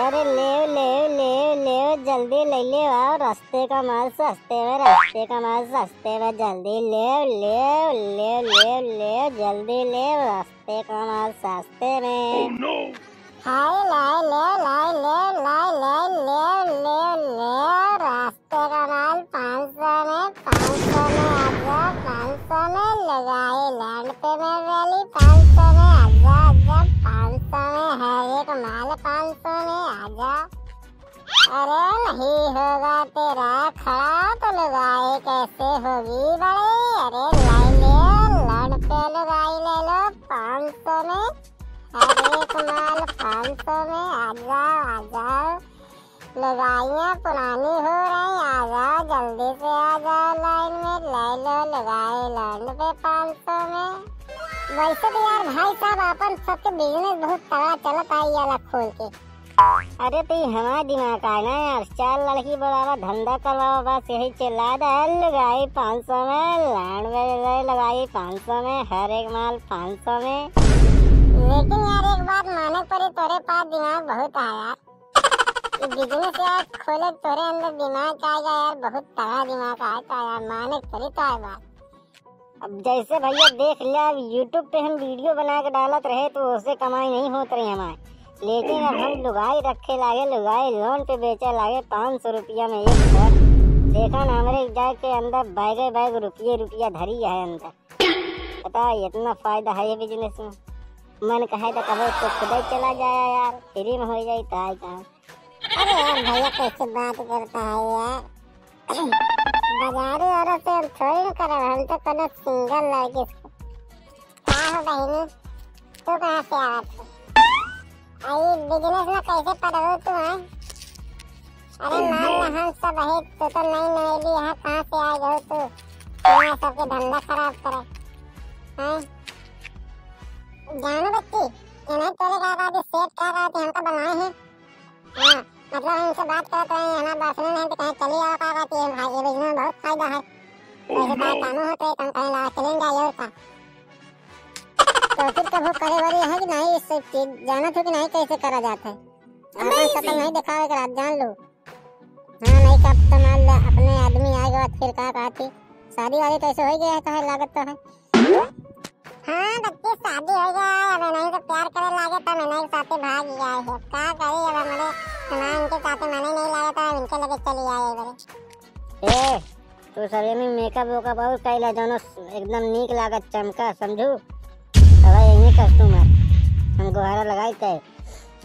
अरे ले ले ले ले जल्दी ले ले आओ, रास्ते का माल सस्ते में, रास्ते का माल सस्ते में, जल्दी ले ले ले ले ले जल्दी ले, रास्ते का माल सस्ते में। हाय लाए ले लाए ले लाए ले ले ले ले रास्ते का माल 500 में, 500 में आजा, 500 में लगाए लैंड पे में वैली, 500 में आजा आजा, 500 में है एक माल, 500 में आजा। अरे नहीं होगा तेरा खड़ा तो लगाए कैसे होगी बड़े, अरे लाई ले लैंड पे लगाई ले लो 500 में, हर एक माल 500 में, आ जाओ आ जाओ, लगाइयाँ पुरानी हो रही, आ जाओ जल्दी से आ जाओ लाइन में, ले लो लगाए लैंड पे 500 में। वैसे तो यार भाई साहब अपन सबके बिजनेस बहुत तगड़ा चलता है ये अलग खोल के। अरे तो हमारा दिमाग है ना यार, 4 लड़की बढ़ावा धंधा करवाओ, बस यही चिल्ला दे, लगाई 500 में लैंड में, लगाई 500 में, हर एक माल 500 में। लेकिन यार एक बात माने पड़ी, तोरे पास दिमाग बहुत है यार, ये बिजनेस यार खोले तोरे अंदर दिमाग आएगा यार, बहुत तगड़ा दिमाग आता यार, माने पड़ी तो है बात। अब जैसे भैया देख लिया, यूट्यूब पे हम वीडियो बना के डालत रहे तो उससे कमाई नहीं होत रही हमारे, लेकिन अब हम लुगाई रखे लागे, लुगाई लोन पे बेचे लागे 500 रुपया में एक घर, देखा ना हमारे जाके अंदर बैगे बैग रुपया धरी है अंदर, पता इतना फायदा है ये बिजनेस में। मन कहे तो कभी तो खुद ही चला जाए यार, फ्री में हो जाए तो आए काम। अरे यार भैया कैसे बात करता है यार, बाजारी औरत से हम थोड़ी न कर, हम तो कनो सिंगल लड़की। क्या हो बहनी तू कहाँ से आया था, आई बिजनेस में कैसे पढ़ो तू है? अरे मान ला हम सब है, तू तो नई नई यहाँ कहाँ से आए हो तू, यहाँ सबके धंधा खराब करे हैं? जानो बच्ची, इन्हें तोरे क्या कहती सेठ क्या कहती हमको बनाए हैं, हाँ मतलब हम इनसे बात करते हैं, हमारा बॉयफ्रेंड है तो कहीं चली आओ क्या कहती है, भाई ये बिजनेस में बहुत फायदा है, वैसे तो कानून होते हैं तुम कहीं ला चलेंगे ये का तो फिर कभी करे वाली है कि नहीं, इससे चीज जाना तो कि नहीं कैसे करा जाता है, अपने शक्ल नहीं दिखावे कर आप जान लो, हाँ नहीं कब तो मान लो अपने आदमी आएगा फिर क्या कहती, शादी वादी तो ऐसे हो गया है तो है लागत तो है। हाँ बच्चे शादी हो गया है, अब नहीं तो प्यार करे लागे तो मैंने के साथ भाग गया है, क्या करी अब हमारे हमारे इनके साथ मने नहीं लागे तो इनके लगे चली आए बड़े। ए तू सभी में मेकअप वेकअप और कैला जानो एकदम नीक लागत चमका समझू, अब यही कस्टमर हम गुहारा लगाई थे,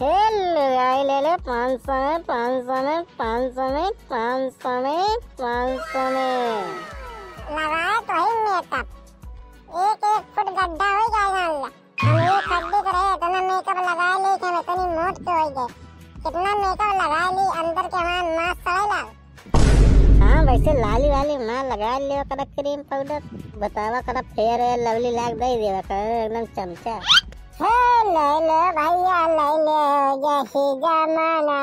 लगाई ले ले 500 में 500 में 500 में 500 में 500 में लगाए तो ही मेकअप, एक एक फुट गड्ढा हो जाएगा अल्लाह, हम ये खड्डे करे इतना मेकअप लगा ली कि हम इतनी मोट के हो गए, कितना मेकअप लगा ली अंदर के हमारा मास्क सड़े लाल। हाँ वैसे लाली वाली माँ लगा लियो कर क्रीम पाउडर, बतावा कर फेयर है लवली लाग दे देवा कर एकदम चमचा। हे ले ले भैया ले ले जैसी जमाना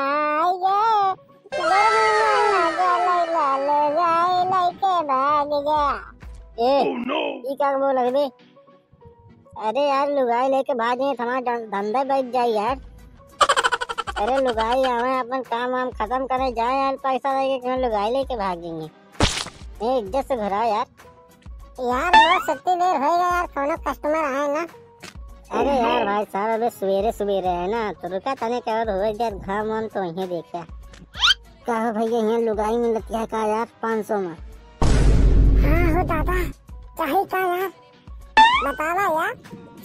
ये, गर्मी में मजा ले ले जाए लेके भाग जा। ये क्या बोल रहे बे? अरे यार लुगाई लेके भागे हमारा धंधा बैठ जाए यार, अरे लुगाई आवे अपन काम वाम खत्म करे जाए यार, पैसा देके क्यों लुगाई लेके भागेंगे, ये इज्जत से घर यार। यार वो सत्ती देर हो गया यार, कोनो कस्टमर आए ना। अरे यार भाई साहब अबे सवेरे सवेरे है ना तो रुका तने क्या और हो यार, घाम वाम तो यहीं देखा कहा भैया यहाँ लुगाई मिलती है का यार 500 में। हाँ हो दादा चाहिए क्या यार बतावा यार,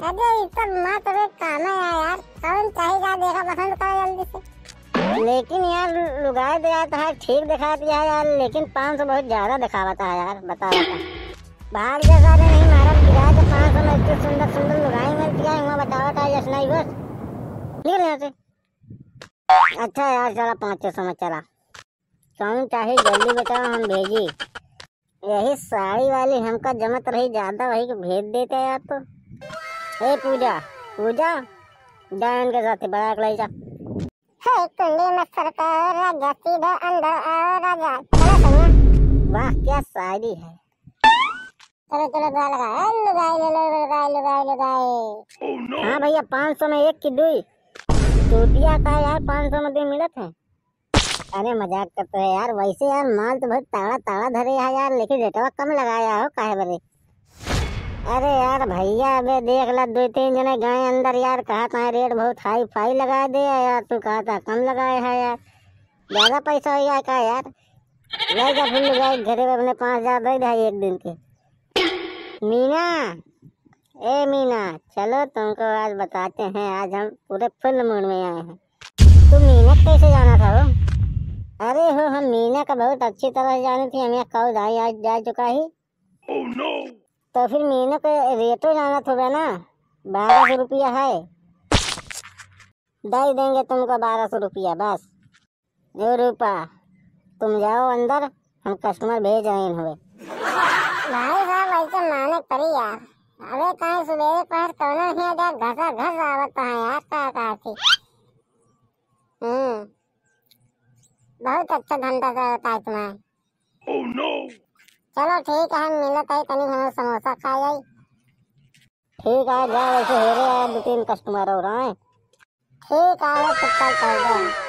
अरे इतना माँ तुम्हें काम है यार, कौन चाहिएगा देखा पसंद करो जल्दी से। लेकिन यार लुगाई दिया था ठीक दिखा दिया यार, लेकिन 500 बहुत ज्यादा दिखावा था यार, बतावा था भाग जैसा नहीं मारा गिरा के 500 में इतनी सुंदर सुंदर लुगाई मिलती है, वहाँ बतावा था जैसे नहीं बस निकल यहाँ से। अच्छा यार चला 500 में चला, कौन चाहिए जल्दी बताओ हम भेजी, यही साड़ी वाली हमका जमत रही ज्यादा वही को भेज देते यार। तो ए पूजा पूजा डायन के साथ बड़ा ले जा, कुंडी में सरकार राजा सीधा अंदर आओ राजा, चलो सनिया वाह क्या शायरी है, चलो चलो गा लगा लुगाई ले लो लुगाई लुगाई लुगाई। हाँ भैया 500 में एक की दुई, चूतिया का यार 500 में दिन मिलत है। अरे मजाक करते है यार, वैसे यार माल तो बहुत ताड़ा ताड़ा धरे है यार, लेकिन रेटवा कम लगाया हो काहे बरे। अरे यार भैया अबे देख ला 2-3 जने गए अंदर यार, कहा था रेट बहुत हाई फाई लगा दे यार, तू कहा था कम लगाया है यार, ज्यादा पैसा हो गया का यार। ले जा फुल जाए घरे में अपने 5,000 दे दे एक दिन के। मीना, ए मीना, चलो तुमको आज बताते हैं, आज हम पूरे फुल मूड में आए हैं। तू मीना कैसे जाना था हो? अरे हो हम मीना का बहुत अच्छी तरह जानी थी, हमें कौ दाई आज जा चुका ही। तो फिर मीना के रेटो जाना था ना, 1200 रुपया है, दे देंगे तुमको 1200 रुपया बस। जो रूपा तुम जाओ अंदर, हम कस्टमर भेज रहे हुए। भाई साहब ऐसे माने पड़ी यार, अबे कहीं सुबह पर कौन ही आजा घसा घस आवत है यार, का थी। बहुत अच्छा धंधा सा होता है तुम्हारा। चलो ठीक है, हम मिलत है तनी, हमें समोसा खा जाए। ठीक है, जाओ, ऐसे हो रहे हैं 2-3 कस्टमर और आए। ठीक है, चुप कर दो।